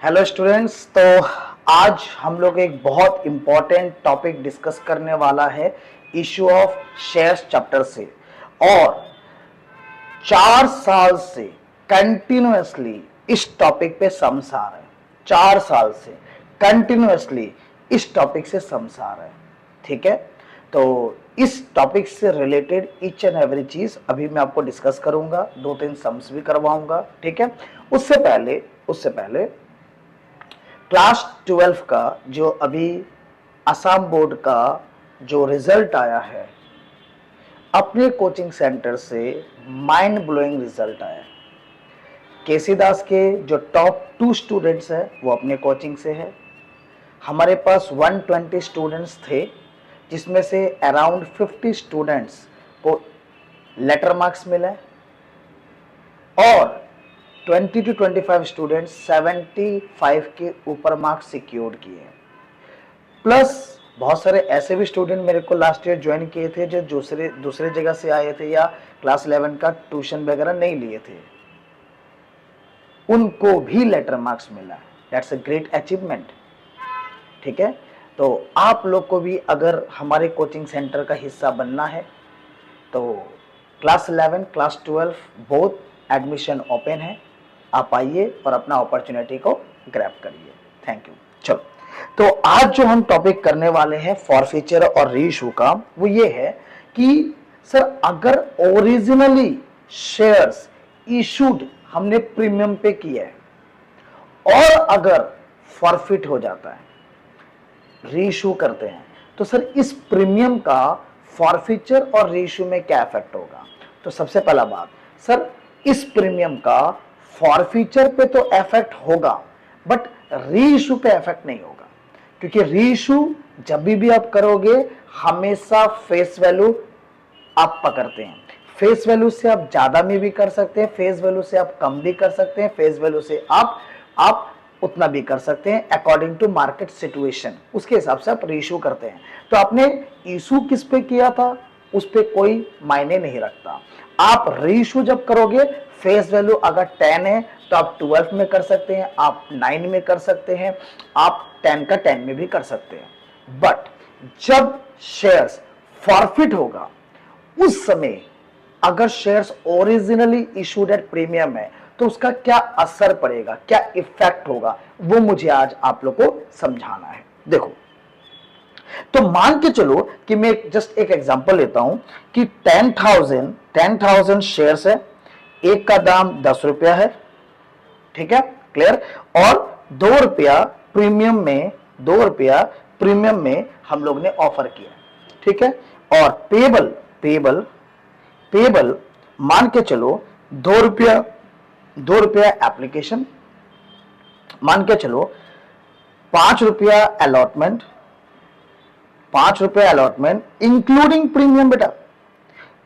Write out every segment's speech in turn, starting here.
Hello students. तो आज हम लोग एक बहुत इम्पॉर्टेंट टॉपिक डिस्कस करने वाला है इशू ऑफ शेयर्स चैप्टर से। और 4 साल से कंटिन्यूअसली इस टॉपिक पे सम्स आ रहे हैं। 4 साल से कंटिन्यूअसली इस टॉपिक से सम्स आ रहे हैं। ठीक है, तो इस टॉपिक से रिलेटेड ईच एंड एवरी चीज अभी मैं आपको डिस्कस करूंगा, 2-3 सम्स भी करवाऊंगा। ठीक है, उससे पहले क्लास 12 का जो अभी असम बोर्ड का जो रिजल्ट आया है, अपने कोचिंग सेंटर से माइंड ब्लोइंग रिजल्ट आया है। केसी दास के जो टॉप 2 स्टूडेंट्स हैं वो अपने कोचिंग से है। हमारे पास 120 स्टूडेंट्स थे, जिसमें से अराउंड 50 स्टूडेंट्स को लेटर मार्क्स मिले और 20 to 25 स्टूडेंट्स 75 के ऊपर मार्क्स सिक्योर्ड किए। प्लस बहुत सारे ऐसे भी स्टूडेंट मेरे को लास्ट ईयर ज्वाइन किए थे जो दूसरे जगह से आए थे या क्लास 11 का ट्यूशन वगैरह नहीं लिए थे, उनको भी लेटर मार्क्स मिला। That's a great achievement. ठीक है, तो आप लोग को भी अगर हमारे कोचिंग सेंटर का हिस्सा बनना है तो class 11 class 12 both admission open है। आप आइए और अपना अपॉर्चुनिटी को ग्रैब करिए। Thank you. चलो, तो आज जो हम टॉपिक करने वाले हैं फॉरफीचर और रीइशू का, वो ये है कि सर अगर ओरिजिनली शेयर्स इशूड हमने प्रीमियम पे किया है और अगर फॉरफिट हो जाता है, रीइशू करते हैं, तो सर इस प्रीमियम का फॉरफीचर और रीइशू में क्या इफेक्ट होगा। तो सबसे पहला बात, सर इस प्रीमियम का फॉरफीचर पे तो इफेक्ट होगा बट रीइशू पे इफेक्ट नहीं होगा, क्योंकि रीइशू जब भी आप करोगे हमेशा फेस वैल्यू आप पकड़ते हैं। फेस वैल्यू से आप ज्यादा में भी कर सकते हैं, फेस वैल्यू से आप कम भी कर सकते हैं, फेस वैल्यू से आप उतना भी कर सकते हैं अकॉर्डिंग टू मार्केट सिचुएशन। उसके हिसाब से आप रीइशू करते हैं। तो आपने इशू किस पे किया था उस पे कोई मायने नहीं रखता। आप रीइशू जब करोगे, फेस वैल्यू अगर 10 है तो आप 12 में कर सकते हैं, आप 9 में कर सकते हैं, आप 10 का 10 में भी कर सकते हैं। बट जब शेयर्स फॉरफिट होगा उस समय अगर shares originally issued at premium है तो उसका क्या असर पड़ेगा, क्या इफेक्ट होगा, वो मुझे आज आप लोग को समझाना है। देखो, तो मान के चलो कि मैं जस्ट एक एग्जांपल लेता हूं कि 10,000 शेयर्स है, एक का दाम 10 रुपया है। ठीक है, क्लियर। और 2 रुपया प्रीमियम में हम लोग ने ऑफर किया। ठीक है, और पेबल मान के चलो 2 रुपया एप्लीकेशन, मान के चलो 5 रुपया अलॉटमेंट, 5 रुपया अलॉटमेंट इंक्लूडिंग प्रीमियम। बेटा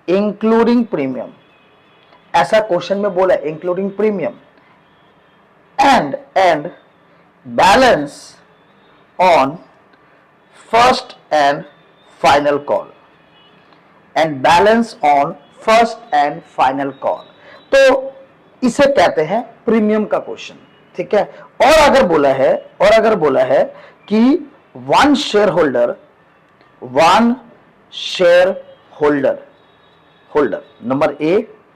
इंक्लूडिंग प्रीमियम, ऐसा क्वेश्चन में बोला है, including premium. And balance on first and final call, and balance on first and final call. तो इसे कहते हैं प्रीमियम का क्वेश्चन। ठीक है, और अगर बोला है कि one shareholder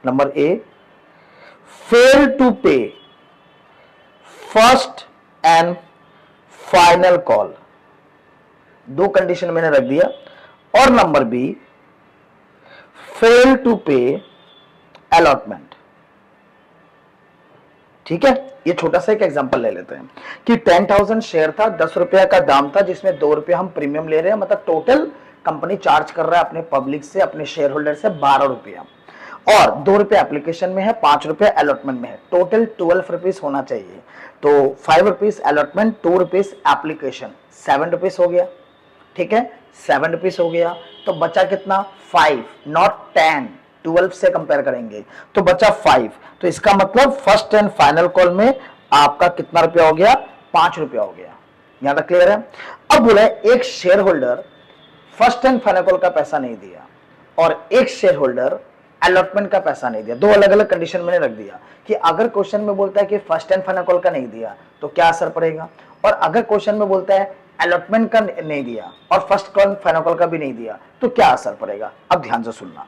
number A fail to pay first and final call, 2 condition मैंने रख दिया। और number B fail to pay allotment. ठीक है, ये छोटा सा एक एग्जांपल ले लेते हैं कि 10,000 शेयर था, 10 रुपया का दाम था, जिसमें 2 रुपया हम प्रीमियम ले रहे हैं, मतलब टोटल कंपनी चार्ज कर रहा है अपने पब्लिक से, अपने शेयर होल्डर से 12 रुपया, और 2 रुपया एप्लीकेशन में है, 5 रुपया अलॉटमेंट में है, टोटल 12 रुपीज होना चाहिए। तो 5 rupees allotment, 2 rupees application, 7 rupees हो गया। ठीक है, 7 रुपीज हो गया, तो बचा कितना? 5, नॉट 10, 12 से कंपेयर करेंगे तो बचा 5। तो इसका मतलब फर्स्ट एंड फाइनल कॉल में आपका कितना रुपया हो गया? 5 रुपया हो गया। यहां तक क्लियर है? अब बोला एक share holder first and final call का पैसा नहीं दिया और एक शेयर होल्डर अलॉटमेंट का पैसा नहीं दिया। दो अलग अलग कंडीशन मैंने रख दिया कि अगर क्वेश्चन में बोलता है कि फर्स्ट एंड फाइनल कॉल का नहीं दिया तो क्या असर पड़ेगा, और अगर क्वेश्चन में बोलता है अलॉटमेंट का नहीं दिया और फर्स्ट कॉल फाइनल कॉल का भी नहीं दिया तो क्या असर पड़ेगा। अब ध्यान से सुनना,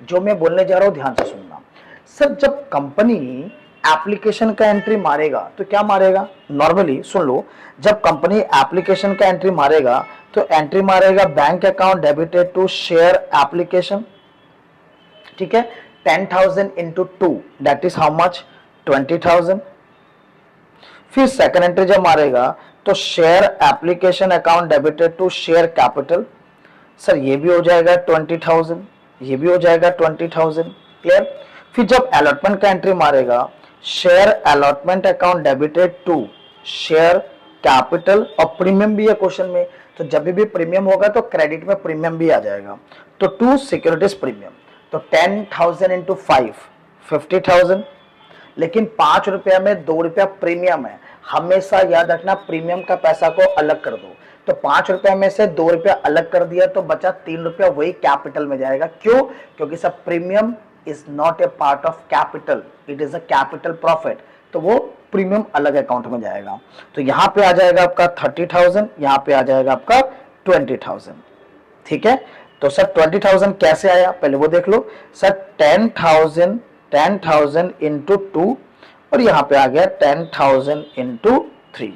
जो मैं बोलने जा रहा हूं ध्यान से सुनना। सर जब कंपनी एप्लीकेशन का एंट्री मारेगा तो क्या मारेगा, नॉर्मली सुन लो, जब कंपनी एप्लीकेशन का एंट्री मारेगा तो एंट्री मारेगा bank account debited to share application, ठीक है, 10,000 into 2 that is how much 20,000। फिर सेकंड एंट्री जब मारेगा तो share application account debited to share capital, sir ये भी हो जाएगा 20,000, ये भी हो जाएगा 20,000, क्लियर। फिर जब अलॉटमेंट का एंट्री मारेगा share allotment account debited to share capital, और प्रीमियम भी है क्वेश्चन में, तो जब भी प्रीमियम होगा तो क्रेडिट में प्रीमियम भी आ जाएगा, तो टू सिक्योरिटीज प्रीमियम, तो 10,000 इंटू 5 50,000। लेकिन 5 रुपया में 2 रुपया प्रीमियम है, हमेशा याद रखना प्रीमियम का पैसा को अलग कर दो, तो 5 रुपया में से 2 रुपया अलग कर दिया तो बचा 3 रुपया, वही कैपिटल में जाएगा। क्यों, क्योंकि सब premium is not a part of capital, it is a capital profit, तो वो प्रीमियम अलग अकाउंट में जाएगा। तो यहां पे आ जाएगा आपका 30,000, यहां पे आ जाएगा आपका 20,000, ठीक है। तो सर 20,000 कैसे आया पहले वो देख लो। सर 10,000 इंटू 2 और यहां पे आ गया 10,000 इंटू 3।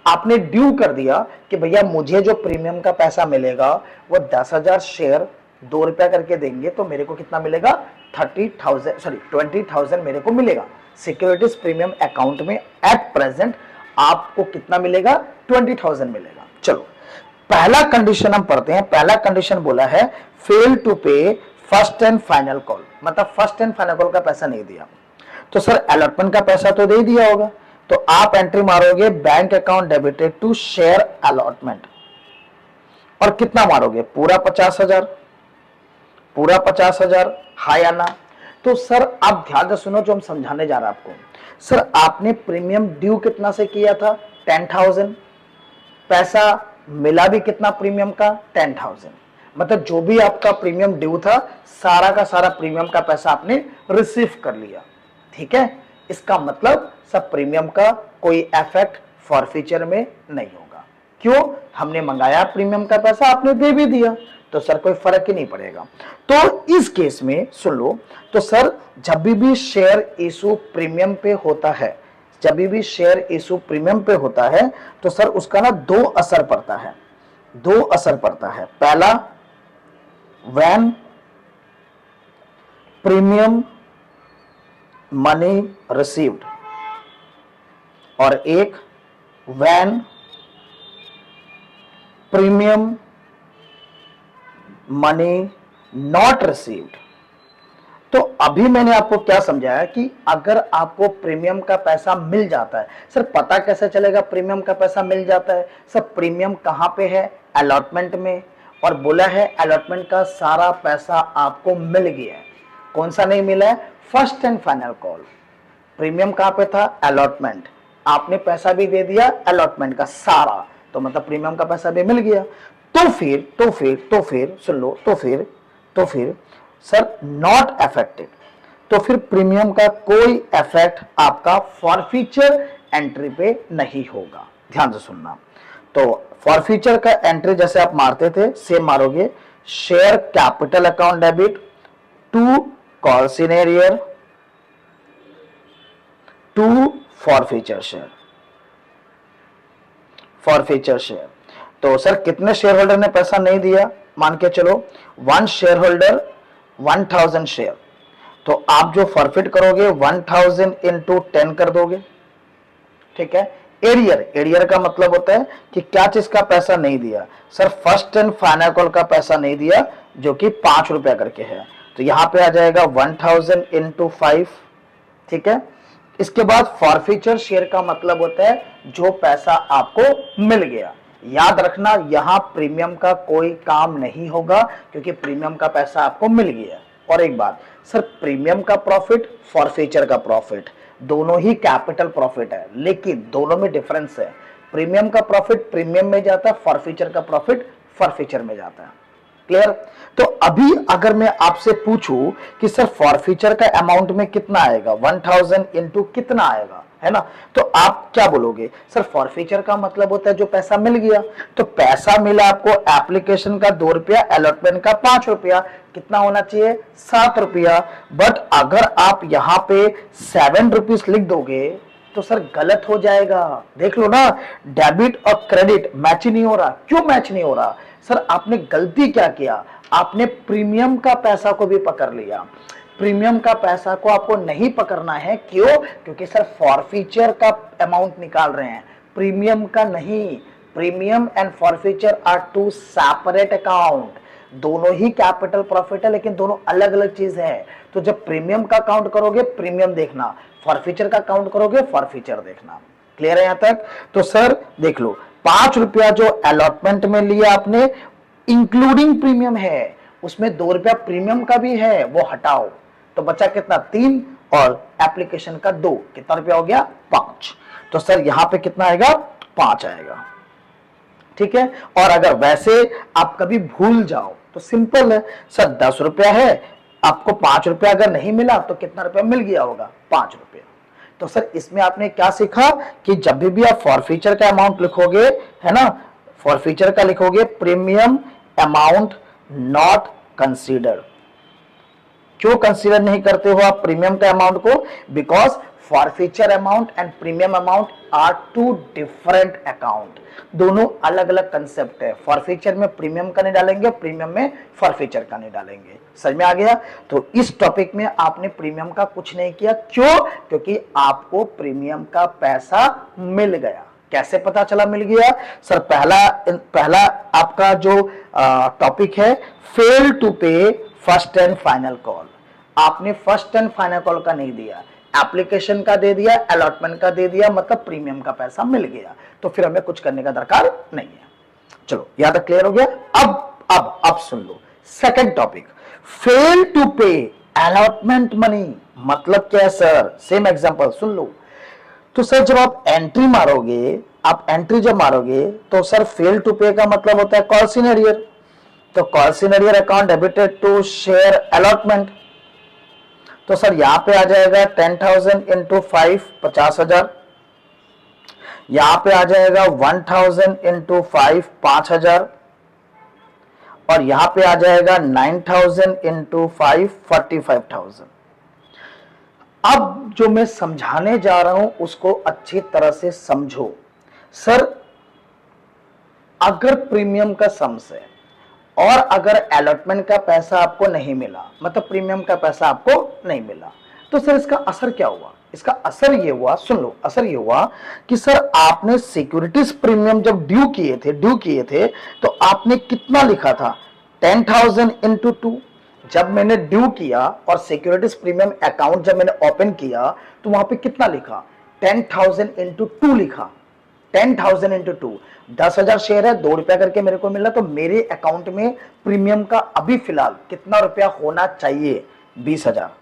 आपने ड्यू कर दिया कि भैया मुझे जो प्रीमियम का पैसा मिलेगा वो 10,000 शेयर 2 रुपया करके देंगे तो मेरे को कितना मिलेगा 20,000 मेरे को मिलेगा सिक्योरिटीज प्रीमियम अकाउंट में। एट प्रेजेंट आपको कितना मिलेगा 20,000 मिलेगा। चलो पहला कंडीशन हम पढ़ते हैं। पहला कंडीशन बोला है fail to pay first and final call, मतलब फर्स्ट एंड फाइनल कॉल का पैसा नहीं दिया। तो सर अलॉटमेंट का पैसा तो दे दिया होगा, तो आप एंट्री मारोगे bank account debited to share allotment, और कितना मारोगे पूरा 50,000, पूरा 50,000, हाँ या ना। तो सर आप ध्यान से सुनो जो हम समझाने जा रहे हैं आपको। सर आपने प्रीमियम ड्यू कितना से किया था 10,000, पैसा मिला भी कितना प्रीमियम का 10,000, मतलब जो भी आपका प्रीमियम ड्यू था सारा का सारा प्रीमियम का पैसा आपने रिसीव कर लिया, ठीक है। इसका मतलब सब प्रीमियम का कोई इफेक्ट फॉरफीचर में नहीं होगा। क्यों, हमने मंगाया प्रीमियम का पैसा, आपने दे भी दिया, तो सर कोई फर्क ही नहीं पड़ेगा। तो इस केस में सुन लो, तो सर जब भी शेयर इशू प्रीमियम पे होता है, जब भी शेयर इशू प्रीमियम पे होता है तो सर उसका ना दो असर पड़ता है, दो असर पड़ता है। पहला व्हेन प्रीमियम मनी रिसीव्ड, और एक when premium money not received. तो अभी मैंने आपको क्या समझाया कि अगर आपको प्रीमियम का पैसा मिल जाता है, सर पता कैसे चलेगा प्रीमियम का पैसा मिल जाता है। सर प्रीमियम कहां पे है, अलॉटमेंट में, और बोला है अलॉटमेंट का सारा पैसा आपको मिल गया है। कौन सा नहीं मिला है, first and final call. Premium कहां पे था, अलॉटमेंट, आपने पैसा भी दे दिया अलॉटमेंट का सारा, तो मतलब प्रीमियम का पैसा भी मिल गया। तो फिर सुन लो, तो फिर सर नॉट अफेक्टेड, तो फिर प्रीमियम का कोई इफेक्ट आपका फॉरफीचर एंट्री पे नहीं होगा। ध्यान से सुनना, तो फॉरफीचर का एंट्री जैसे आप मारते थे सेम मारोगे, share capital account debit to consigner to forfeiture share, forfeiture share. तो सर कितने शेयर होल्डर ने पैसा नहीं दिया, मान के चलो 1 शेयर होल्डर 1,000 शेयर, तो आप जो फॉरफिट करोगे 1,000 इंटू 10 कर दोगे, ठीक है। एरियर का मतलब होता है कि क्या चीज का पैसा नहीं दिया, sir first and final call का पैसा नहीं दिया जो कि 5 रुपया करके है, तो यहां पे आ जाएगा 1,000 इंटू 5, ठीक है। इसके बाद फॉरफीचर शेयर का मतलब होता है जो पैसा आपको मिल गया। याद रखना यहां प्रीमियम का कोई काम नहीं होगा क्योंकि प्रीमियम का पैसा आपको मिल गया। और एक बात सर, प्रीमियम का प्रॉफिट फॉरफीचर का प्रॉफिट दोनों ही कैपिटल प्रॉफिट है, लेकिन दोनों में डिफरेंस है। प्रीमियम का प्रॉफिट प्रीमियम में जाता है, फॉरफीचर का प्रॉफिट फॉरफीचर में जाता है। क्लियर। तो अभी अगर मैं आपसे पूछूं कि सर फॉरफीचर का अमाउंट में कितना आएगा, 1000 इंटू कितना आएगा, है ना, तो आप क्या बोलोगे, सर फॉरफीचर का मतलब होता है जो पैसा मिल गया। तो पैसा मिला आपको, एप्लीकेशन का 2 रुपया, अलॉटमेंट का 5 रुपया, कितना होना चाहिए, 7 रुपया। बट अगर आप यहां पे 7 रुपीज लिख दोगे तो सर गलत हो जाएगा। देख लो ना, डेबिट और क्रेडिट मैच ही नहीं हो रहा। क्यों मैच नहीं हो रहा, सर आपने गलती क्या किया, आपने प्रीमियम का पैसा को भी पकड़ लिया। प्रीमियम का पैसा को आपको नहीं पकड़ना है, क्यों, क्योंकि सर फॉरफीचर का अमाउंट निकाल रहे हैं, प्रीमियम का नहीं। Premium and forfeiture are two separate account. दोनों ही कैपिटल प्रॉफिट है, लेकिन दोनों अलग अलग चीज है। तो जब प्रीमियम का काउंट करोगे प्रीमियम देखना, फॉरफीचर का काउंट करोगे फॉरफीचर देखना। क्लियर है यहां तक। तो सर देख लो, 5 रुपया जो अलॉटमेंट में लिया आपने, इंक्लूडिंग प्रीमियम है, उसमें 2 रुपया प्रीमियम का भी है, वो हटाओ, तो बचा कितना, 3, और एप्लीकेशन का 2, कितना रुपया हो गया, 5। तो सर यहां पे कितना आएगा, 5 आएगा। ठीक है। और अगर वैसे आप कभी भूल जाओ तो सिंपल है, सर 10 रुपया है, आपको 5 रुपया अगर नहीं मिला तो कितना रुपया मिल गया होगा, 5 रुपया। तो सर इसमें आपने क्या सीखा कि जब भी आप फॉरफीचर का अमाउंट लिखोगे, है ना, फॉरफीचर का लिखोगे प्रीमियम अमाउंट नॉट कंसीडर्ड। क्यों कंसीडर नहीं करते हो आप प्रीमियम का अमाउंट को, because forfeiture amount and premium amount are two different account. दोनों अलग अलग कंसेप्ट है। फॉरफीचर में प्रीमियम का नहीं डालेंगे, प्रीमियम में फॉरफीचर का नहीं डालेंगे। समझ में आ गया। तो इस टॉपिक में आपने प्रीमियम का कुछ नहीं किया, क्यों, क्योंकि आपको प्रीमियम का पैसा मिल गया। कैसे पता चला मिल गया, सर पहला आपका जो टॉपिक है, fail to pay first and final call. आपने फर्स्ट एंड फाइनल कॉल का नहीं दिया, एप्लीकेशन का दे दिया, अलॉटमेंट का दे दिया, मतलब प्रीमियम का पैसा मिल गया, तो फिर हमें कुछ करने का दरकार नहीं है। चलो यहां तक क्लियर हो गया। अब सुन लो second topic, fail to pay allotment money. मतलब क्या है सर, सेम एग्जांपल सुन लो। तो सर जब आप एंट्री मारोगे, आप एंट्री जब मारोगे तो सर फेल टू पे का मतलब होता है कॉल इन एरियर। तो call in arrear account debited to share allotment. तो सर यहां पे आ जाएगा 10,000 इंटू 5, 50,000। यहां पे आ जाएगा 1,000 इंटू 5, 5,000। और यहां पे आ जाएगा 9,000 इंटू 5, 45,000। अब जो मैं समझाने जा रहा हूं उसको अच्छी तरह से समझो। सर अगर प्रीमियम का सम्स है और अगर अलॉटमेंट का पैसा आपको नहीं मिला, मतलब प्रीमियम का पैसा आपको नहीं मिला, तो सर इसका असर क्या हुआ, इसका असर ये हुआ, सुन लो, असर ये हुआ कि सर आपने सिक्योरिटीज प्रीमियम जब ड्यू किए थे तो आपने कितना लिखा था, 10,000 इंटू 2। जब मैंने ड्यू किया और सिक्योरिटीज प्रीमियम अकाउंट जब मैंने ओपन किया तो वहां पे कितना लिखा, 10,000 इंटू 2 लिखा। 10,000 इंटू 2, 10,000 शेयर है, 2 रुपया करके मेरे को मिला, तो मेरे अकाउंट में प्रीमियम का अभी फिलहाल कितना रुपया होना चाहिए, 20,000।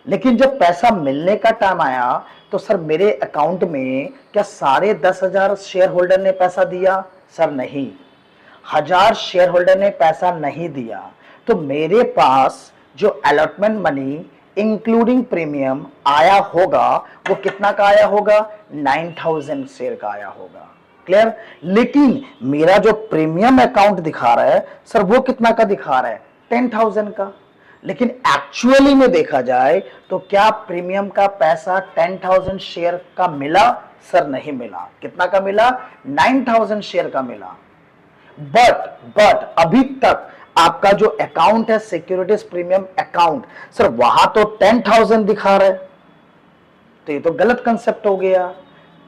लेकिन जब पैसा मिलने का टाइम आया तो सर मेरे अकाउंट में क्या सारे 10,000 शेयर होल्डर ने पैसा दिया, सर नहीं, 1,000 शेयर होल्डर ने पैसा नहीं दिया। तो मेरे पास जो अलॉटमेंट मनी इंक्लूडिंग प्रीमियम आया होगा वो कितना का आया होगा, 9,000 शेयर का आया होगा। क्लियर। लेकिन मेरा जो प्रीमियम अकाउंट दिखा रहा है सर वो कितना का दिखा रहा है, 10,000 का। लेकिन एक्चुअली में देखा जाए तो क्या प्रीमियम का पैसा 10,000 शेयर का मिला, सर नहीं मिला। कितना का मिला, 9,000 शेयर का मिला। बट अभी तक आपका जो अकाउंट है सिक्योरिटीज प्रीमियम अकाउंट, सर वहां तो 10,000 दिखा रहा है, तो ये तो गलत कंसेप्ट हो गया।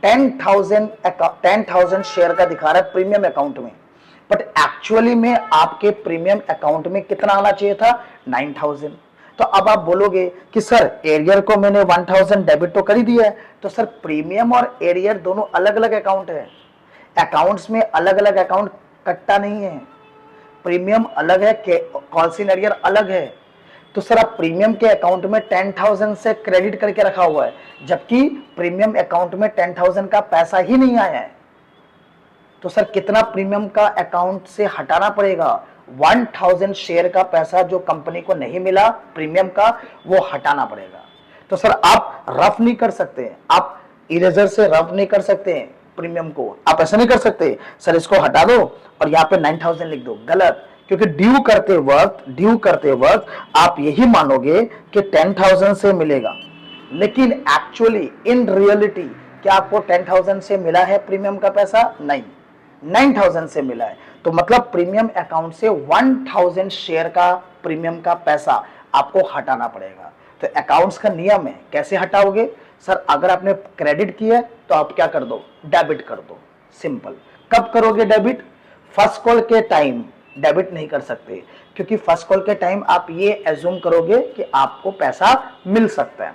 10,000 शेयर का दिखा रहा है प्रीमियम अकाउंट में, बट एक्चुअली में आपके प्रीमियम अकाउंट में कितना आना चाहिए था, 9,000। तो अब आप बोलोगे कि सर एरियर को मैंने 1,000 डेबिट तो कर ही दिया है, तो सर प्रीमियम और एरियर दोनों अलग अलग अकाउंट है। अकाउंट्स में अलग अलग अकाउंट कट्टा नहीं है, प्रीमियम अलग है, कॉल इन एरियर अलग है। तो सर आप प्रीमियम के अकाउंट में 10,000 से क्रेडिट करके रखा हुआ है, जबकि प्रीमियम अकाउंट में 10,000 का पैसा ही नहीं आया है। तो सर कितना प्रीमियम का अकाउंट से हटाना पड़ेगा, 1000 शेयर का पैसा जो कंपनी को नहीं मिला प्रीमियम का, वो हटाना पड़ेगा। तो सर आप रफ नहीं कर सकते, आप इरेजर से रफ नहीं कर सकते प्रीमियम को, आप ऐसा नहीं कर सकते सर इसको हटा दो और यहाँ पे 9000 लिख दो, गलत। क्योंकि ड्यू करते वक्त आप यही मानोगे कि 10,000 से मिलेगा, लेकिन एक्चुअली इन रियलिटी क्या आपको 10,000 से मिला है प्रीमियम का पैसा? नहीं, 9,000 से मिला है। तो मतलब प्रीमियम अकाउंट से 1000 शेयर का प्रीमियम का पैसा आपको हटाना पड़ेगा। तो अकाउंट्स का नियम है, कैसे हटाओगे सर? अगर आपने क्रेडिट किया है तो आप क्या कर दो, डेबिट कर दो, सिंपल। कब करोगे डेबिट? फर्स्ट कॉल के टाइम डेबिट नहीं कर सकते, क्योंकि फर्स्ट कॉल के टाइम आप ये एज्यूम करोगे कि आपको पैसा मिल सकता है।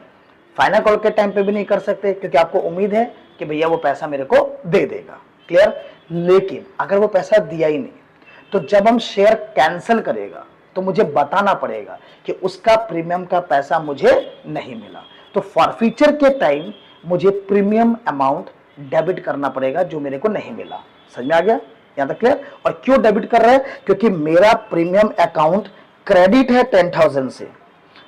फाइनल कॉल के टाइम पे भी नहीं कर सकते, क्योंकि आपको उम्मीद है कि भैया वो पैसा मेरे को दे देगा, क्लियर। लेकिन अगर वो पैसा दिया ही नहीं, तो जब हम शेयर कैंसिल करेगा तो मुझे बताना पड़ेगा कि उसका प्रीमियम का पैसा मुझे नहीं मिला। तो फॉरफीचर के टाइम मुझे प्रीमियम अमाउंट डेबिट करना पड़ेगा जो मेरे को नहीं मिला। समझ में आ गया? यहां तक क्लियर? और क्यों डेबिट कर रहा है? क्योंकि मेरा प्रीमियम अकाउंट क्रेडिट है 10,000 से,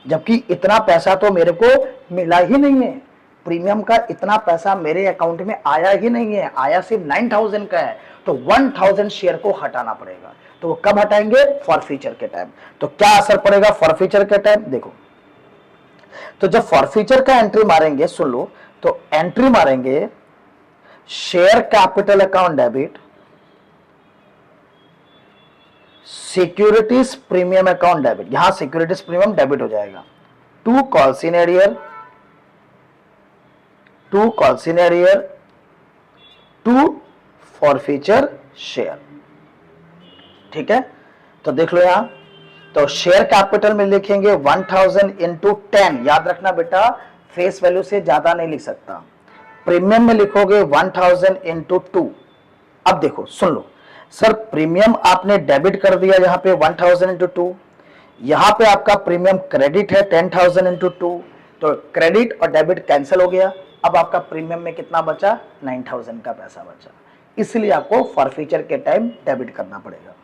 जबकि इतना पैसा तो मेरे को मिला ही नहीं है। प्रीमियम का इतना पैसा मेरे अकाउंट में आया ही नहीं है, आया सिर्फ 9,000 का है। तो 1000 शेयर को हटाना पड़ेगा। तो वो कब हटाएंगे? फॉरफीचर के टाइम। तो क्या असर पड़ेगा फॉरफीचर के टाइम? देखो, तो जब फॉरफीचर का एंट्री मारेंगे, सुन लो, तो एंट्री मारेंगे share capital account debit, securities premium account debit. यहां सिक्योरिटीज प्रीमियम डेबिट हो जाएगा to calls in arrear, to forfeiture share. ठीक है, तो देख लो यहां, तो शेयर कैपिटल में लिखेंगे 1000 इंटू 10। याद रखना बेटा, फेस वैल्यू से ज्यादा नहीं लिख सकता। प्रीमियम में लिखोगे 1000 इंटू 2। अब देखो, सुन लो सर, प्रीमियम आपने डेबिट कर दिया यहां पे 1000 इंटू 2, यहां पे आपका प्रीमियम क्रेडिट है 10,000 इंटू 2, तो क्रेडिट और डेबिट कैंसिल हो गया। अब आपका प्रीमियम में कितना बचा? 9,000 का पैसा बचा, इसलिए आपको फॉरफीचर के टाइम डेबिट करना पड़ेगा।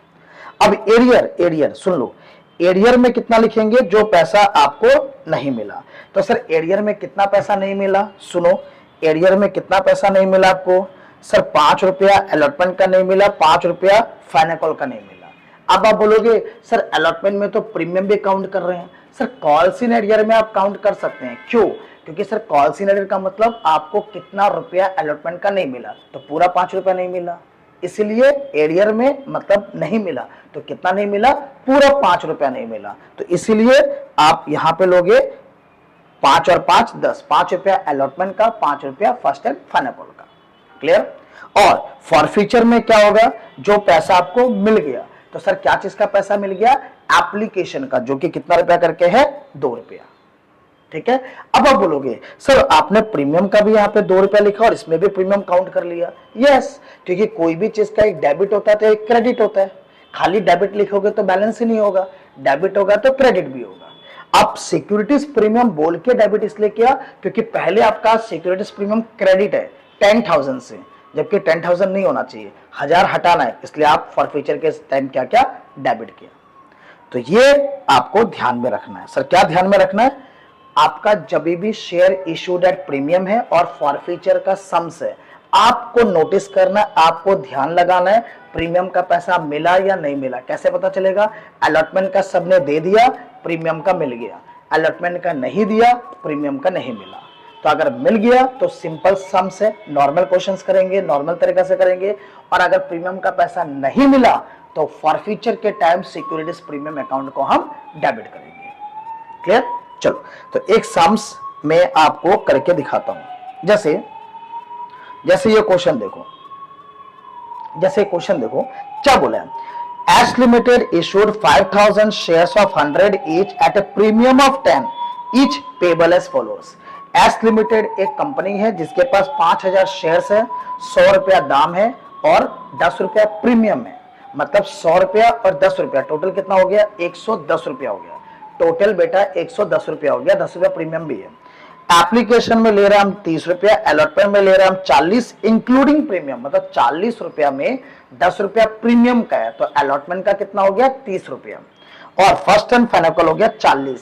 अब एरियर सुन लो, एरियर में कितना लिखेंगे? जो पैसा आपको नहीं मिला। तो सर एरियर में कितना पैसा नहीं मिला? सुनो, एरियर में कितना पैसा नहीं मिला आपको? सर 5 रुपया अलॉटमेंट का नहीं मिला, 5 रुपया फाइनल कॉल का नहीं मिला। अब आप बोलोगे सर अलॉटमेंट में तो प्रीमियम भी काउंट कर रहे हैं। सर कॉल्स इन एरियर में आप काउंट कर सकते हैं, क्यों? क्योंकि सर कॉल्स इन एरियर का मतलब आपको कितना रुपया अलॉटमेंट का नहीं मिला, तो पूरा 5 रुपया नहीं मिला, इसलिए एरियर में मतलब नहीं मिला। तो कितना नहीं मिला? पूरा 5 रुपया नहीं मिला। तो इसीलिए आप यहां पे लोगे 5 और 5 10, 5 रुपया अलॉटमेंट का, 5 रुपया फर्स्ट एंड फाइनल कॉल का। क्लियर? और फॉरफीचर में क्या होगा? जो पैसा आपको मिल गया, तो सर क्या चीज का पैसा मिल गया? एप्लीकेशन का, जो कि कितना रुपया करके है? 2 रुपया। ठीक है, अब आप बोलोगे सर आपने प्रीमियम का भी यहाँ पे 2 रुपया लिखा और इसमें भी प्रीमियम काउंट कर लिया। यस, क्योंकि कोई भी चीज का एक डेबिट होता है तो एक क्रेडिट होता है। खाली डेबिट लिखोगे तो बैलेंस ही नहीं होगा, डेबिट होगा तो क्रेडिट भी होगा। आप सिक्योरिटीज प्रीमियम बोल के डेबिट इसलिए किया क्योंकि पहले आपका सिक्योरिटीज प्रीमियम क्रेडिट है 10,000 से, जबकि 10,000 नहीं होना चाहिए, 1000 हटाना है, इसलिए आप फॉरफीचर के टाइम क्या क्या? डेबिट किया। तो ये आपको ध्यान में रखना है। सर क्या ध्यान में रखना है? आपका जब भी शेयर इशूड एट प्रीमियम है और फॉरफीचर का सम्स है, आपको नोटिस करना, आपको ध्यान लगाना है प्रीमियम का पैसा मिला या नहीं मिला। कैसे पता चलेगा? अलॉटमेंट का सबने दे दिया, प्रीमियम का मिल गया, अलॉटमेंट का नहीं दिया, प्रीमियम का नहीं मिला। तो अगर मिल गया तो सिंपल सम्स है, नॉर्मल क्वेश्चंस करेंगे, नॉर्मल तरीके से करेंगे। और अगर प्रीमियम का पैसा नहीं मिला तो फॉरफीचर के टाइम सिक्योरिटीज प्रीमियम अकाउंट को हम डेबिट करेंगे। क्लियर? चलो, तो एक सम्स में आपको करके दिखाता हूं। जैसे ये क्वेश्चन देखो, क्या बोला है? S limited issued 5,000 shares of 100 each at a premium of 10 each payable as followers. S limited एक कंपनी है जिसके पास 5,000 शेयर्स है, 100 रुपया दाम है और 10 रुपया प्रीमियम है। मतलब 100 रुपया और 10 रुपया, टोटल कितना हो गया? 110 रुपया हो गया। टोटल बेटा 110 रुपया हो गया, 10 रुपया प्रीमियम भी है। एप्लीकेशन में ले रहे हैं हम 30 रुपया, अलॉटमेंट में ले रहे हैं हम 40 इंक्लूडिंग प्रीमियम, मतलब 40 रुपया में 10 रुपया प्रीमियम का है, तो अलॉटमेंट का कितना हो गया 30 रुपया, और फर्स्ट एंड फाइनल कॉल हो गया 40,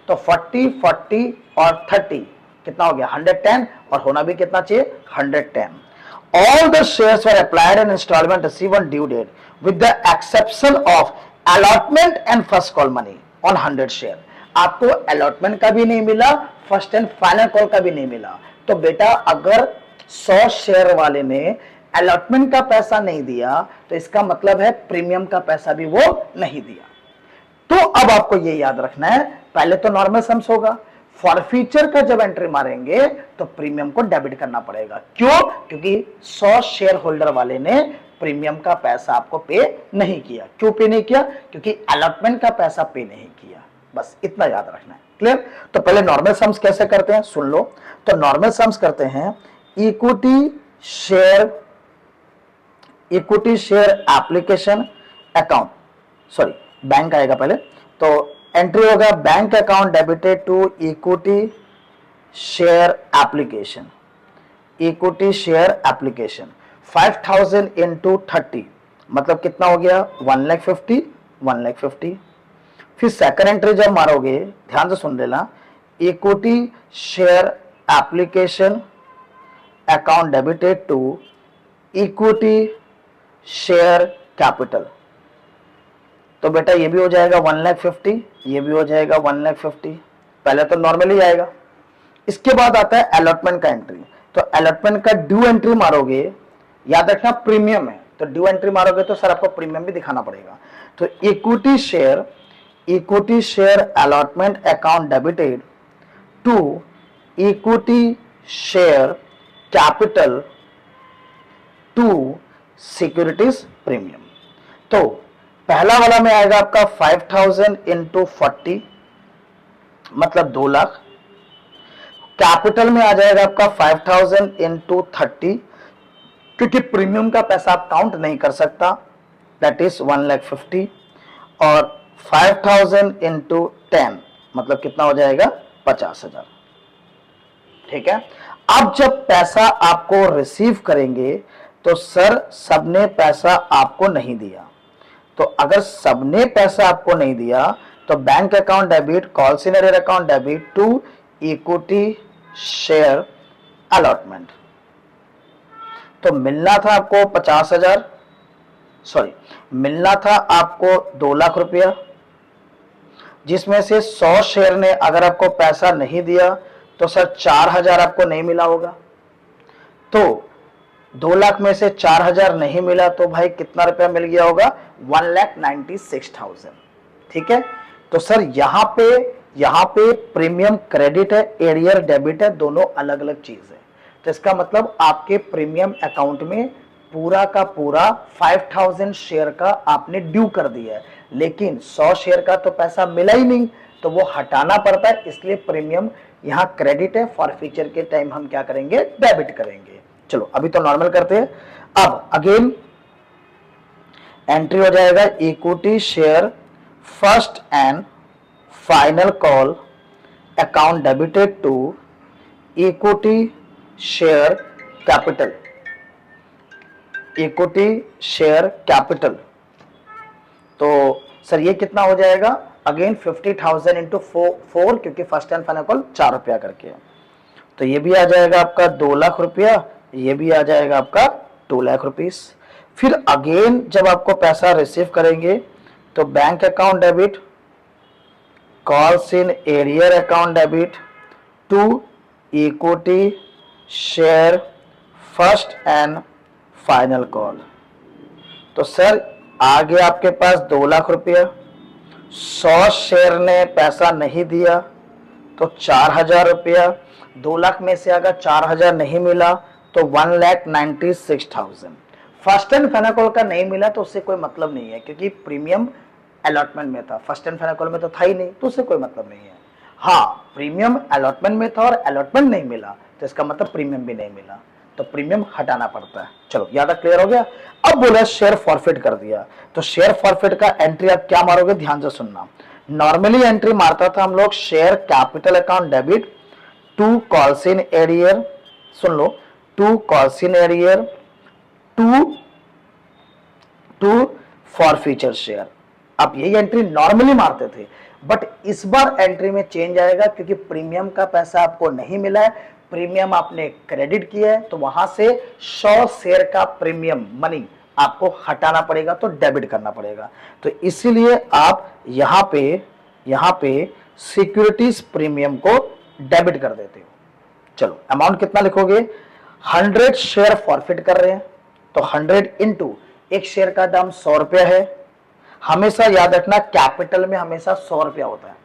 तो 40 40 और 30 कितना हो गया 110, और होना भी कितना चाहिए 110। All the shares were applied and installment received on due date with the exception of allotment and first call money on 100 share। आपको allotment का भी नहीं मिला, फर्स्ट एंड फाइनल कॉल का भी नहीं मिला। तो बेटा अगर 100 शेयर वाले ने allotment का पैसा नहीं दिया तो इसका मतलब है प्रीमियम का पैसा भी वो नहीं दिया। तो अब आपको ये याद रखना है, पहले तो नॉर्मल सम्स होगा, फॉरफीचर का जब एंट्री मारेंगे तो प्रीमियम को डेबिट करना पड़ेगा। क्यों? क्योंकि 100 शेयर होल्डर वाले ने प्रीमियम का पैसा आपको पे नहीं किया। क्यों पे नहीं किया? क्योंकि अलॉटमेंट का पैसा पे नहीं किया। बस इतना याद रखना है। क्लियर? तो पहले नॉर्मल सम्स कैसे करते हैं सुन लो। तो नॉर्मल सम्स करते हैं equity share application account, sorry bank आएगा पहले, तो एंट्री होगा bank account debited to equity share application, equity share application 5000 into 30 मतलब कितना हो गया 1,50,000। फिर सेकंड एंट्री जब मारोगे ध्यान से सुन लेना, equity share application account debited to equity share capital, तो बेटा ये भी हो जाएगा 1,50,000, ये भी हो जाएगा 1,50,000। पहले तो नॉर्मली आएगा। इसके बाद आता है अलॉटमेंट का एंट्री। तो अलॉटमेंट का ड्यू एंट्री मारोगे, याद रखना प्रीमियम है, तो ड्यू एंट्री मारोगे तो सर आपको प्रीमियम भी दिखाना पड़ेगा। तो equity share allotment account debited to equity share capital to securities premium. तो पहला वाला में आएगा आपका 5000 इंटू 40 मतलब 2 लाख। कैपिटल में आ जाएगा आपका 5000 इंटू 30 क्योंकि प्रीमियम का पैसा आप काउंट नहीं कर सकता, दैट इज 1,50,000, और 5000 इंटू 10 मतलब कितना हो जाएगा 50,000। ठीक है। अब जब पैसा आपको रिसीव करेंगे तो सर सबने पैसा आपको नहीं दिया, तो अगर सबने पैसा आपको नहीं दिया तो bank account debit, call in arrear account debit to equity share allotment. तो मिलना था आपको 50,000, सॉरी मिलना था आपको 2 लाख रुपया, जिसमें से 100 शेयर ने अगर आपको पैसा नहीं दिया तो सर 4,000 आपको नहीं मिला होगा। तो 2 लाख में से 4,000 नहीं मिला तो भाई कितना रुपया मिल गया होगा 1,96,000। ठीक है। तो सर यहाँ पे प्रीमियम क्रेडिट है, एरियर डेबिट है, दोनों अलग अलग चीज है। तो इसका मतलब आपके प्रीमियम अकाउंट में पूरा का पूरा 5,000 शेयर का आपने ड्यू कर दिया है, लेकिन 100 शेयर का तो पैसा मिला ही नहीं, तो वो हटाना पड़ता है, इसलिए प्रीमियम यहाँ क्रेडिट है, फॉर फ्यूचर के टाइम हम क्या करेंगे डेबिट करेंगे। चलो अभी तो नॉर्मल करते हैं। अब अगेन एंट्री हो जाएगा equity share first and final call account debited to equity share capital, equity share capital. तो सर ये कितना हो जाएगा अगेन 50,000 इंटू 4 क्योंकि फर्स्ट एंड फाइनल कॉल 4 रुपया करके है, तो ये भी आ जाएगा आपका 2 लाख रुपया, ये भी आ जाएगा आपका 2 लाख रुपीस। फिर अगेन जब आपको पैसा रिसीव करेंगे तो bank account debit, calls in arrear account debit to equity share first and final call. तो सर आ गया आपके पास 2 लाख रुपया, 100 शेयर ने पैसा नहीं दिया तो 4,000 रुपया, 2 लाख में से अगर 4,000 नहीं मिला तो 1,96,000। फर्स्ट एंड फाइनल कॉल का नहीं मिला तो उससे कोई मतलब नहीं है, क्योंकि प्रीमियम अलॉटमेंट में था, फर्स्ट एंड फाइनल कॉल में तो था ही नहीं, तो उससे कोई मतलब नहीं है। हाँ प्रीमियम अलॉटमेंट में था और अलॉटमेंट नहीं मिला तो इसका मतलब प्रीमियम भी नहीं मिला, तो प्रीमियम हटाना पड़ता है। चलो ज्यादा क्लियर हो गया। अब बोला शेयर फॉरफिट कर दिया, तो शेयर फॉरफिट का एंट्री आप क्या मारोगे ध्यान से सुनना। नॉर्मली एंट्री मारता था हम लोग share capital account debit to calls in arrear, सुन लो, to calls in arrear, to forfeiture share. आप यही एंट्री नॉर्मली मारते थे, बट इस बार एंट्री में चेंज आएगा क्योंकि प्रीमियम का पैसा आपको नहीं मिला है, प्रीमियम आपने क्रेडिट किया है, तो वहां से 100 शेयर का प्रीमियम मनी आपको हटाना पड़ेगा, तो डेबिट करना पड़ेगा। तो इसीलिए आप यहां पे सिक्योरिटीज प्रीमियम को डेबिट कर देते हो। चलो अमाउंट कितना लिखोगे, 100 शेयर फॉरफिट कर रहे हैं, तो 100 इंटू एक शेयर का दाम 100 रुपया है। हमेशा याद रखना कैपिटल में हमेशा 100 रुपया होता है।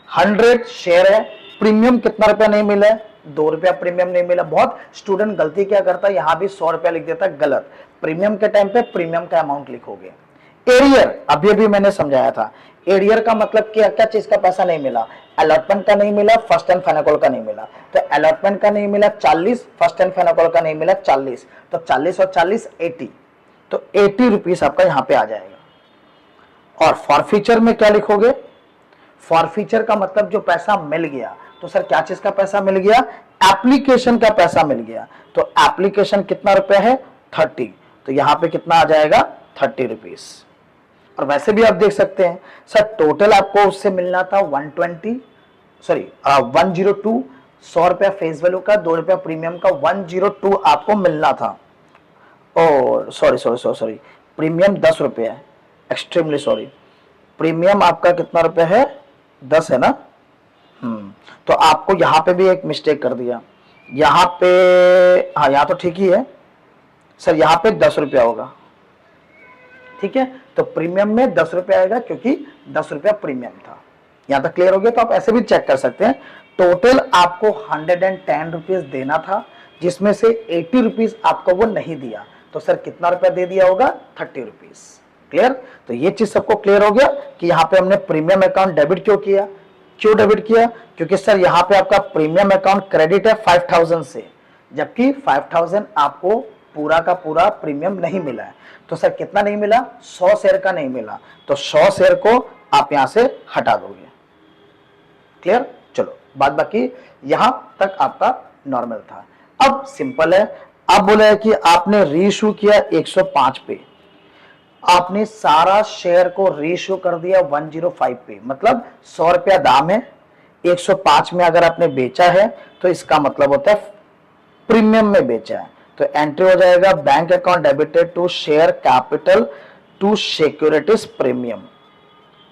100 शेयर है, प्रीमियम कितना रुपया नहीं मिला है, 2 रुपया प्रीमियम नहीं मिला। बहुत स्टूडेंट गलती क्या करता है, यहां भी 100 रुपया लिख देता है, गलत। प्रीमियम के टाइम पे प्रीमियम का अमाउंट लिखोगे। एरियर अभी मैंने समझाया था, एरियर का मतलब क्या क्या चीज का पैसा नहीं मिला, अलॉटमेंट का नहीं मिला, फर्स्ट एंड फाइनल कॉल का नहीं मिला। तो अलॉटमेंट का नहीं मिला 40, फर्स्ट एंड फाइनल कॉल का नहीं मिला 40, तो 40 और 40 80, तो 80 रुपीस आपका यहां पे आ जाएगा। और फॉरफीचर में क्या लिखोगे, फॉरफीचर का मतलब जो पैसा मिल गया, तो सर क्या चीज का पैसा मिल गया, एप्लीकेशन का पैसा मिल गया। तो एप्लीकेशन कितना रुपया है, 30, तो यहां पे कितना आ जाएगा, 30 रुपीस। और वैसे भी आप देख सकते हैं सर टोटल आपको उससे मिलना था 102, 100 रुपया फेस वैल्यू का, 2 रुपया प्रीमियम का, 102 आपको मिलना था। और सॉरी प्रीमियम 10 रुपया है, एक्सट्रीमली सॉरी, प्रीमियम आपका कितना रुपया है, 10 है ना। तो आपको यहां पे भी एक मिस्टेक कर दिया, यहां पे, हाँ यहां तो ठीक ही है सर, यहां पे 10 रुपया होगा, ठीक है। तो प्रीमियम में 10 रुपया आएगा क्योंकि 10 रुपया प्रीमियम था। यहां तक क्लियर हो गया। तो आप ऐसे भी चेक कर सकते हैं, टोटल आपको 110 रुपीज देना था, जिसमें से 80 रुपीज आपको वो नहीं दिया, तो सर कितना रुपया दे दिया होगा, 30 रुपीज। क्लियर। तो ये चीज सबको क्लियर हो गया कि यहाँ पे हमने प्रीमियम अकाउंट डेबिट क्यों किया, क्योंकि सर यहाँ पे आपका प्रीमियम अकाउंट क्रेडिट है 5000 से, जबकि 5000 आपको पूरा का पूरा प्रीमियम नहीं मिला है। तो सर कितना नहीं मिला, 100 शेयर का नहीं मिला, तो 100 शेयर को आप यहां से हटा दोगे। क्लियर। चलो बात बाकी यहां तक आपका नॉर्मल था। अब सिंपल है, अब बोला है कि आपने रीइश्यू किया 105 पे, आपने सारा शेयर को रीइश्यू कर दिया 105 पे, मतलब 100 रुपया दाम है, 105 में अगर आपने बेचा है तो इसका मतलब होता है प्रीमियम में बेचा है। तो एंट्री हो जाएगा bank account debited to share capital to securities premium,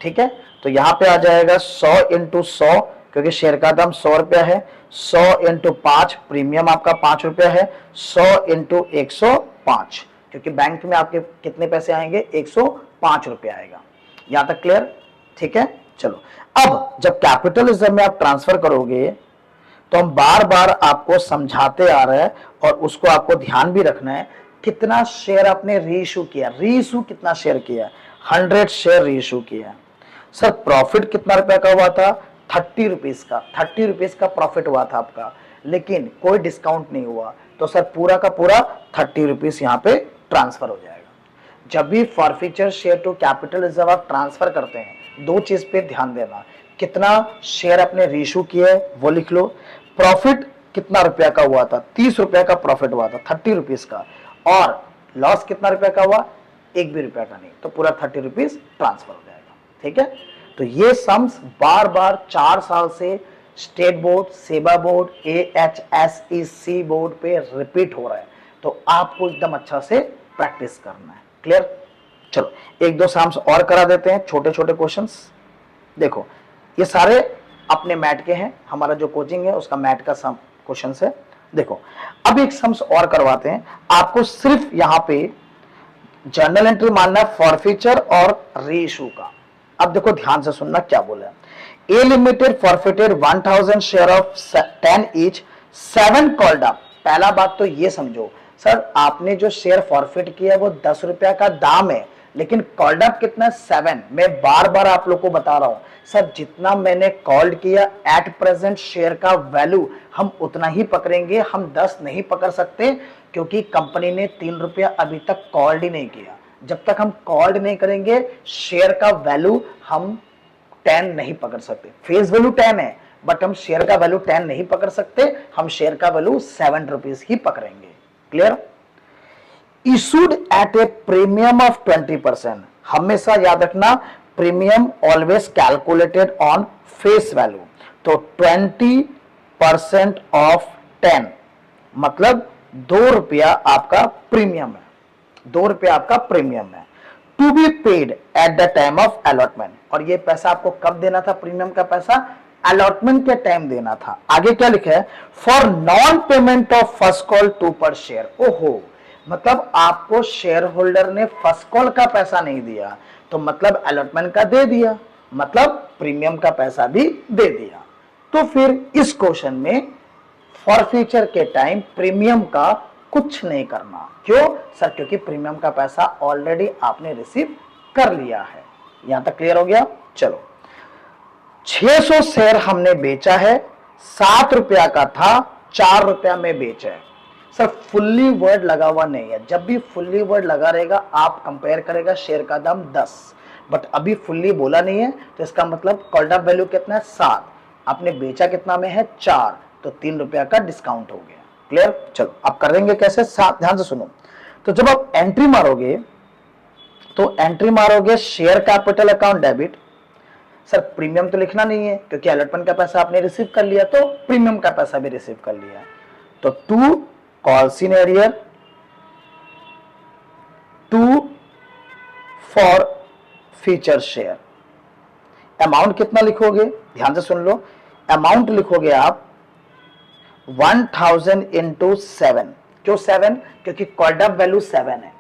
ठीक है। तो यहां पे आ जाएगा 100 इंटू 100, क्योंकि शेयर का दाम 100 रुपया है, 100 इंटू 5, प्रीमियम आपका 5 रुपया है, 100 इंटू 105, क्योंकि बैंक में आपके कितने पैसे आएंगे, 105 रुपया आएगा। यहां तक क्लियर, ठीक है। चलो अब जब कैपिटल रिजर्व में आप ट्रांसफर करोगे तो हम बार बार आपको समझाते आ रहे हैं, और उसको आपको ध्यान भी रखना है, कितना शेयर आपने रीइश्यू किया, रीइश्यू कितना शेयर किया, 100 शेयर रीइश्यू किया। सर प्रॉफिट कितना रुपया का हुआ था, 30 रुपीज का, 30 रुपीज का प्रॉफिट हुआ था आपका, लेकिन कोई डिस्काउंट नहीं हुआ, तो सर पूरा का पूरा 30 रुपीज यहाँ पे ट्रांसफर हो जाएगा। जब भी forfeiture share to capital reserve आप ट्रांसफर करते हैं, दो चीज पे ध्यान देना, कितना शेयर आपने रीइश्यू किया है वो लिख लो, प्रॉफिट कितना रुपया का हुआ था, 30 रुपया का प्रॉफिट हुआ था, 30 रुपीज का, और लॉस कितना रुपया का हुआ, 1 भी रुपया का नहीं, तो पूरा 30 रुपीज ट्रांसफर हो जाएगा, ठीक है। तो ये सम्स बार बार 4 साल से स्टेट बोर्ड, सेबा बोर्ड, AHSEC बोर्ड पे रिपीट हो रहा है, तो आपको एकदम अच्छा से प्रैक्टिस करना है। क्लियर। चलो एक दो सम्स और करा देते हैं, छोटे छोटे क्वेश्चंस। देखो ये सारे अपने मैट के हैं, हमारा जो कोचिंग है उसका मैट का सम क्वेश्चन है। देखो अब एक सम्स और करवाते हैं, आपको सिर्फ यहां पे जर्नल एंट्री मानना है फॉरफीचर और रीइश्यू का। अब देखो ध्यान से सुनना क्या बोला है, A limited forfeited 1000 share of 10 each, 7 called up. पहला बात तो ये समझो सर, आपने जो शेयर फॉरफिट किया वो 10 रुपया का दाम है, लेकिन कॉल्ड अप कितना, 7। मैं बार बार आप लोग को बता रहा हूं सर, जितना मैंने कॉल्ड किया एट प्रेजेंट शेयर का वैल्यू हम उतना ही पकड़ेंगे, हम 10 नहीं पकड़ सकते, क्योंकि कंपनी ने 3 रुपया अभी तक कॉल्ड ही नहीं किया। जब तक हम कॉल्ड नहीं करेंगे शेयर का वैल्यू हम 10 नहीं पकड़ सकते। फेस वैल्यू 10 है, बट हम शेयर का वैल्यू 10 नहीं पकड़ सकते, हम शेयर का वैल्यू 7 रुपीज ही पकड़ेंगे। Clear? Issued at a premium of 20%। हमेशा याद रखना, premium always calculated on face value. तो 20% ऑफ 10 मतलब 2 रुपया आपका प्रीमियम है, 2 रुपया आपका प्रीमियम है। To be paid at the time of allotment. और ये पैसा आपको कब देना था? प्रीमियम का पैसा अलॉटमेंट के टाइम देना था। आगे क्या लिखा है? For non payment of first call 2 पर शेयर। ओहो, मतलब आपको शेयर होल्डर ने फर्स्ट कॉल का पैसा नहीं दिया, तो मतलब अलॉटमेंट का दे दिया, मतलब प्रीमियम का पैसा भी दे दिया। तो फिर इस क्वेश्चन में फॉरफीचर के टाइम प्रीमियम का कुछ नहीं करना। क्यों सर? क्योंकि प्रीमियम का पैसा ऑलरेडी आपने रिसीव कर लिया है। यहां तक क्लियर हो गया? चलो, 600 शेयर हमने बेचा है, 7 रुपया का था, 4 रुपया में बेचा है। सर फुल्ली वर्ड लगा हुआ नहीं है, जब भी फुल्ली वर्ड लगा रहेगा आप कंपेयर करेगा शेयर का दाम 10, बट अभी फुल्ली बोला नहीं है, तो इसका मतलब कॉल्ड अप वैल्यू कितना है? 7। आपने बेचा कितना में है? 4, तो 3 रुपया का डिस्काउंट हो गया। क्लियर? चलो आप करेंगे कैसे? ध्यान से सुनो। तो जब आप एंट्री मारोगे, तो एंट्री मारोगे share capital account debit. Sir premium तो लिखना नहीं है, क्योंकि अलॉटमेंट का पैसा आपने रिसीव कर लिया, तो प्रीमियम का पैसा भी रिसीव कर लिया। तो 2 calls in arrear, 2 forfeiture share. Amount कितना लिखोगे? ध्यान से सुन लो, अमाउंट लिखोगे आप 1000 इंटू 7। क्यों 7? क्योंकि कॉल्ड अप वैल्यू 7 है।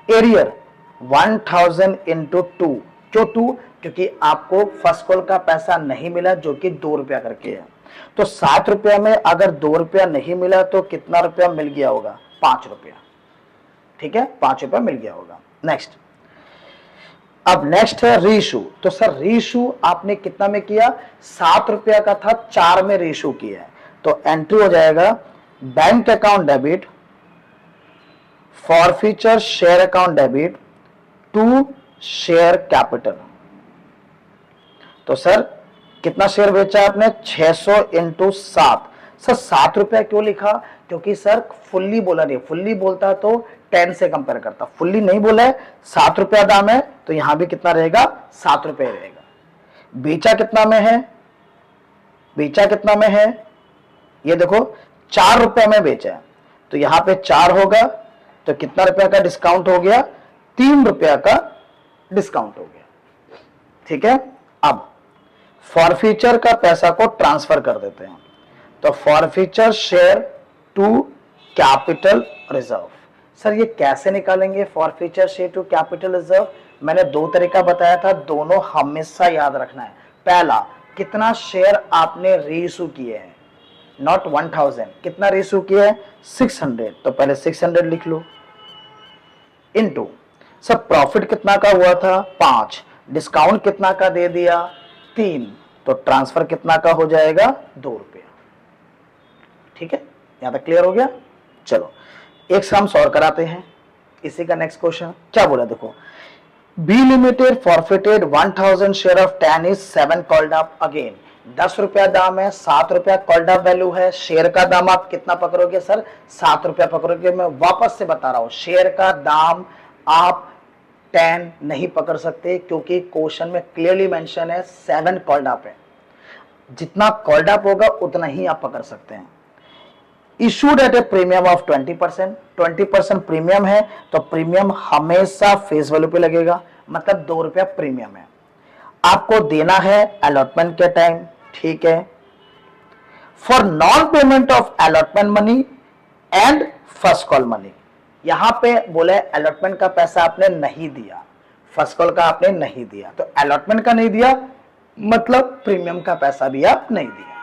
Arrear 1000 into 2। क्यों 2? क्योंकि आपको फर्स्ट कॉल का पैसा नहीं मिला, जो कि 2 रुपया करके है। तो 7 रुपया में अगर 2 रुपया नहीं मिला तो कितना रुपया मिल गया होगा? 5 रुपया। ठीक है, 5 रुपया मिल गया होगा। नेक्स्ट, अब नेक्स्ट है रीइशू। तो सर रीइशू आपने कितना में किया? 7 रुपया का था, 4 में रीइशू किया है। तो एंट्री हो जाएगा bank account debit, forfeiture share account debit, to share capital. तो सर कितना शेयर बेचा आपने? 600 इंटू 7। सर 7 रुपया क्यों लिखा? क्योंकि सर फुल्ली बोला नहीं, फुल्ली बोलता तो 10 से कंपेयर करता, फुल्ली नहीं बोला है। 7 रुपया दाम है, तो यहां भी कितना रहेगा? 7 रुपये रहेगा। बेचा कितना में है? बेचा कितना में है? ये देखो 4 रुपया में बेचा है, तो यहां पे 4 होगा, तो कितना रुपया का डिस्काउंट हो गया? 3 रुपया का डिस्काउंट हो गया। ठीक है, अब फॉरफीचर का पैसा को ट्रांसफर कर देते हैं। तो forfeiture share to capital reserve. Sir ये कैसे निकालेंगे forfeiture share to capital reserve? मैंने 2 तरीका बताया था, दोनों हमेशा याद रखना है। पहला, कितना शेयर आपने रीइशू किए हैं, नॉट 1000, कितना रीइशू किया है? 600, तो पहले 600 लिख लो, इनटू सर प्रॉफिट कितना का हुआ था? 5, डिस्काउंट कितना का दे दिया? 3, तो ट्रांसफर कितना का हो जाएगा? 2 रुपया। ठीक है, यहां तक क्लियर हो गया? चलो एक सम और कराते हैं इसी का। नेक्स्ट क्वेश्चन क्या बोला देखो, B limited forfeited 1000 share of 10 is 7 called up again. 10 रुपया दाम है, 7 रुपया कॉल्ड अप वैल्यू है। शेयर का दाम आप कितना पकड़ोगे? सर 7 रुपया पकड़ोगे। मैं वापस से बता रहा हूं, शेयर का दाम आप 10 नहीं पकड़ सकते, क्योंकि क्वेश्चन में क्लियरली मेंशन है 7 कॉल्ड अप है। जितना कॉल्ड अप होगा उतना ही आप पकड़ सकते हैं। Issued at a premium of 20%। 20% premium है, तो प्रीमियम हमेशा फेस वैल्यू पे लगेगा, मतलब 2 रुपया प्रीमियम है। आपको देना है अलॉटमेंट के टाइम। ठीक है, for non payment of allotment money and first call money. यहां पे बोले अलॉटमेंट का पैसा आपने नहीं दिया, फर्स्ट कॉल का आपने नहीं दिया, तो अलॉटमेंट का नहीं दिया मतलब प्रीमियम का पैसा भी आप नहीं दिया।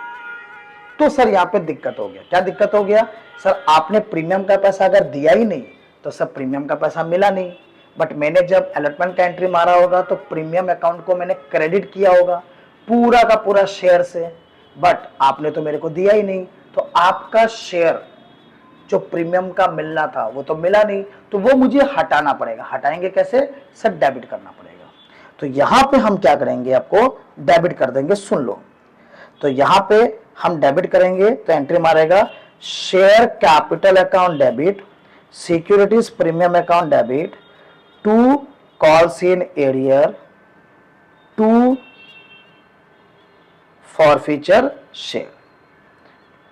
तो सर यहां पे दिक्कत हो गया। क्या दिक्कत हो गया? सर आपने प्रीमियम का पैसा अगर दिया ही नहीं तो सर प्रीमियम का पैसा मिला नहीं, बट मैंने जब अलॉटमेंट का एंट्री मारा होगा तो प्रीमियम अकाउंट को मैंने क्रेडिट किया होगा पूरा का पूरा शेयर से, बट आपने तो मेरे को दिया ही नहीं, तो आपका शेयर जो प्रीमियम का मिलना था वो तो मिला नहीं, तो वो मुझे हटाना पड़ेगा। हटाएंगे कैसे? सर डेबिट करना पड़ेगा। तो यहां पे हम क्या करेंगे, आपको डेबिट कर देंगे। सुन लो तो यहां पे हम डेबिट करेंगे तो एंट्री मारेगा share capital account debit, securities premium account debit to calls in arrear to forfeiture share.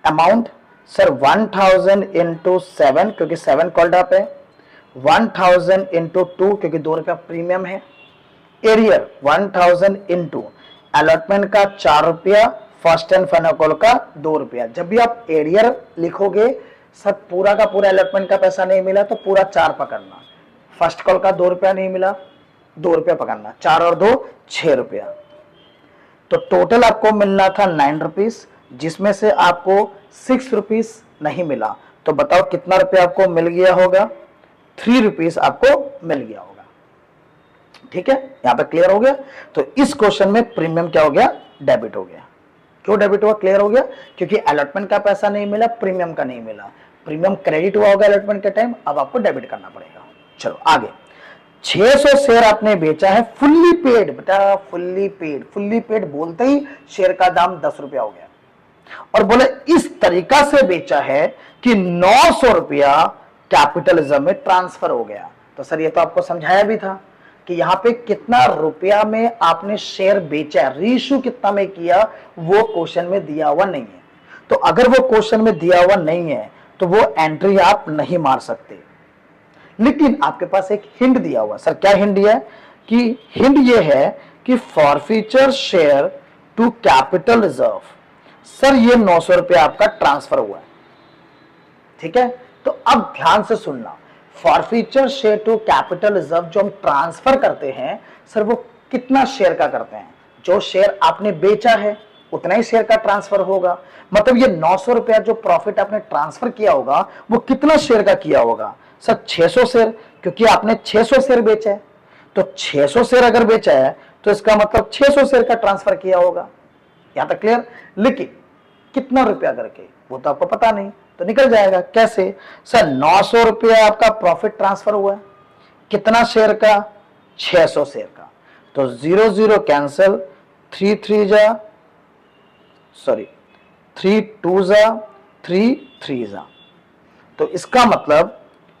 Amount sir 1000 into 7 क्योंकि 7 कॉल्ड अप है, 1000 इंटू 2 क्योंकि 2 रुपया प्रीमियम है, एरियर 1000 इंटू अलॉटमेंट का 4 रुपया, फर्स्ट एंड फाइनल कॉल का 2 रुपया। जब भी आप एरियर लिखोगे सर पूरा का पूरा अलॉटमेंट का पैसा नहीं मिला तो पूरा 4 पकड़ना, फर्स्ट कॉल का 2 रुपया नहीं मिला 2 रुपया पकड़ना, 4 और 2 6 रुपया। तो टोटल आपको मिलना था 9 रुपीस, जिसमें से आपको 6 रुपीस नहीं मिला। तो बताओ कितना रुपया आपको मिल गया होगा? 3 रुपीस आपको मिल गया होगा। ठीक है, यहां पे क्लियर हो गया। तो इस क्वेश्चन में प्रीमियम क्या हो गया? डेबिट हो गया। क्यों डेबिट हुआ? क्लियर हो गया, क्योंकि अलॉटमेंट का पैसा नहीं मिला, प्रीमियम का नहीं मिला। प्रीमियम क्रेडिट हुआ होगा अलॉटमेंट के टाइम, अब आपको डेबिट करना पड़ेगा। चलो आगे, 600 शेयर आपने बेचा है फुल्ली पेड। बेटा फुल्ली पेड, फुल्ली पेड बोलते ही शेयर का दाम 10 रुपया हो गया, और बोले इस तरीका से बेचा है कि 900 रुपया कैपिटलिज्म में ट्रांसफर हो गया। तो सर ये तो आपको समझाया भी था कि यहां पे कितना रुपया में आपने शेयर बेचा, रीइश्यू कितना में किया, वो क्वेश्चन में दिया हुआ नहीं है। तो अगर वो क्वेश्चन में दिया हुआ नहीं है तो वो एंट्री आप नहीं मार सकते। लेकिन आपके पास एक हिंट दिया हुआ। सर क्या हिंट दिया है? कि हिंट ये है कि forfeiture share to capital reserve. Sir ये 900 रुपया आपका ट्रांसफर हुआ है। ठीक है, तो अब ध्यान से सुनना, forfeiture share to capital reserve जो हम ट्रांसफर करते हैं सर वो कितना शेयर का करते हैं? जो शेयर आपने बेचा है उतना ही शेयर का ट्रांसफर होगा। मतलब ये 900 रुपया जो प्रॉफिट आपने ट्रांसफर किया होगा वो कितना शेयर का किया होगा? सर 600 शेयर, क्योंकि आपने 600 शेयर बेचा है। तो 600 शेयर अगर बेचा है तो इसका मतलब 600 शेयर का ट्रांसफर किया होगा। यहां तक क्लियर? लेकिन कितना रुपया करके वो तो आपको पता नहीं, तो निकल जाएगा। कैसे? सर 900 रुपया आपका प्रॉफिट ट्रांसफर हुआ है, कितना शेयर का? 600 शेयर का। तो 0 0 कैंसिल, 3 2 जा, तो इसका मतलब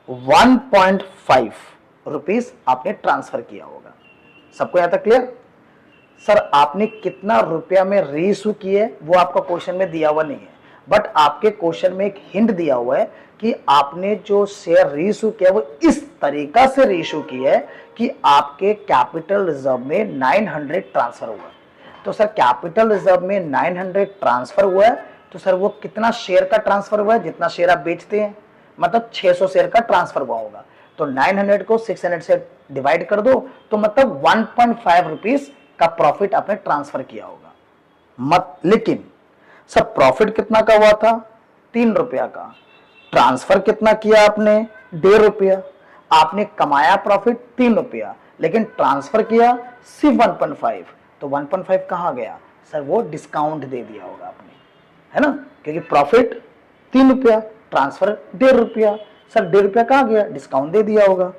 1.5 रुपीस आपने ट्रांसफर किया होगा। सबको यहां तक क्लियर? सर आपने कितना रुपया में रीइश्यू किए वो आपका क्वेश्चन में दिया हुआ नहीं है, बट आपके क्वेश्चन में एक हिंट दिया हुआ है कि आपने जो शेयर रीइश्यू किया वो इस तरीका से रीइश्यू किया है कि आपके कैपिटल रिजर्व में 900 ट्रांसफर हुआ है। तो सर कैपिटल रिजर्व में 900 ट्रांसफर हुआ है, तो सर वो कितना शेयर का ट्रांसफर हुआ है? जितना शेयर आप बेचते हैं, मतलब 600 शेयर का ट्रांसफर हुआ होगा। तो 900 को 600 से डिवाइड कर दो, तो मतलब 1.5 रुपीस का प्रॉफिट आपने ट्रांसफर किया होगा। लेकिन सर प्रॉफिट कितना का हुआ था? 3 रुपया का। ट्रांसफर कितना किया आपने? 1.5 रुपया। आपने कमाया प्रॉफिट 3 रुपया, लेकिन ट्रांसफर किया सिर्फ 1.5। तो 1.5 कहां गया? सर वो डिस्काउंट दे दिया होगा आपने, है ना, क्योंकि प्रॉफिट 3 रुपया, ट्रांसफर 1.5 रुपया। सर 1.5 रुपया कहां गया? डिस्काउंट दे दिया होगा।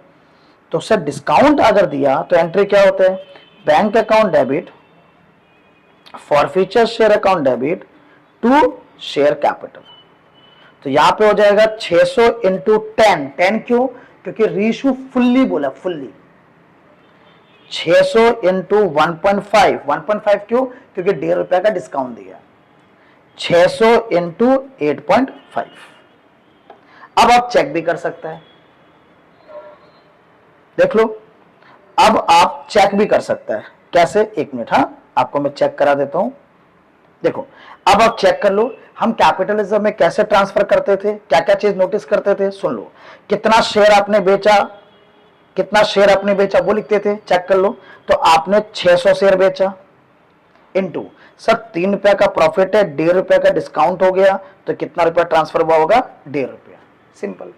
तो सर डिस्काउंट अगर दिया तो एंट्री क्या होता है? Bank account debit, forfeiture share account debit to share capital. तो यहां पे हो जाएगा 600 इंटू 10। 10 क्यों? क्योंकि रीइश्यू फुल्ली बोला, फुल्ली। 600 इंटू 1.5। 1.5 क्यों? क्योंकि 1.5 रुपया का डिस्काउंट दिया। 600 इंटू 8.5। अब आप चेक भी कर सकते हैं, देख लो। अब आप चेक भी कर सकते हैं। कैसे? 1 मिनट, हाँ आपको मैं चेक करा देता हूं। देखो अब आप चेक कर लो, हम कैपिटलिज्म में कैसे ट्रांसफर करते थे, क्या क्या चीज नोटिस करते थे। सुन लो, कितना शेयर आपने बेचा, कितना शेयर आपने बेचा वो लिखते थे, चेक कर लो। तो आपने 600 शेयर बेचा इनटू सर 3 रुपया का प्रॉफिट है, 1.5 रुपया का डिस्काउंट हो गया, तो कितना रुपया ट्रांसफर हुआ होगा? 1.5 रुपया। सिंपल,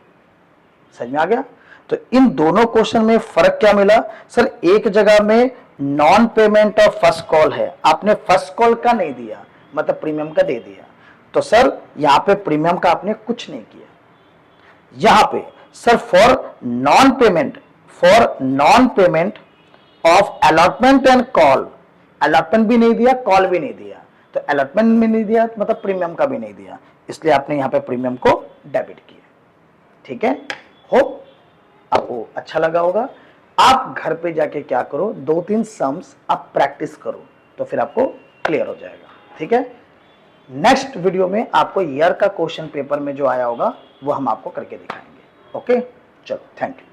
समझ में आ गया? तो इन दोनों क्वेश्चन में फर्क क्या मिला? सर एक जगह में non payment of first call है, आपने फर्स्ट कॉल का नहीं दिया, मतलब प्रीमियम का दे दिया। तो सर यहां पे प्रीमियम का आपने कुछ नहीं किया। यहां पे sir for non payment of allotment and call, allotment भी नहीं दिया, कॉल भी नहीं दिया, तो अलॉटमेंट में नहीं दिया मतलब प्रीमियम का भी नहीं दिया, इसलिए आपने यहाँ पे प्रीमियम को डेबिट किया। ठीक है, होप आपको अच्छा लगा होगा। आप घर पे जाके क्या करो, 2-3 सम्स आप प्रैक्टिस करो तो फिर आपको क्लियर हो जाएगा। ठीक है, नेक्स्ट वीडियो में आपको ईयर का क्वेश्चन पेपर में जो आया होगा वो हम आपको करके दिखाएंगे। ओके, चलो, थैंक यू।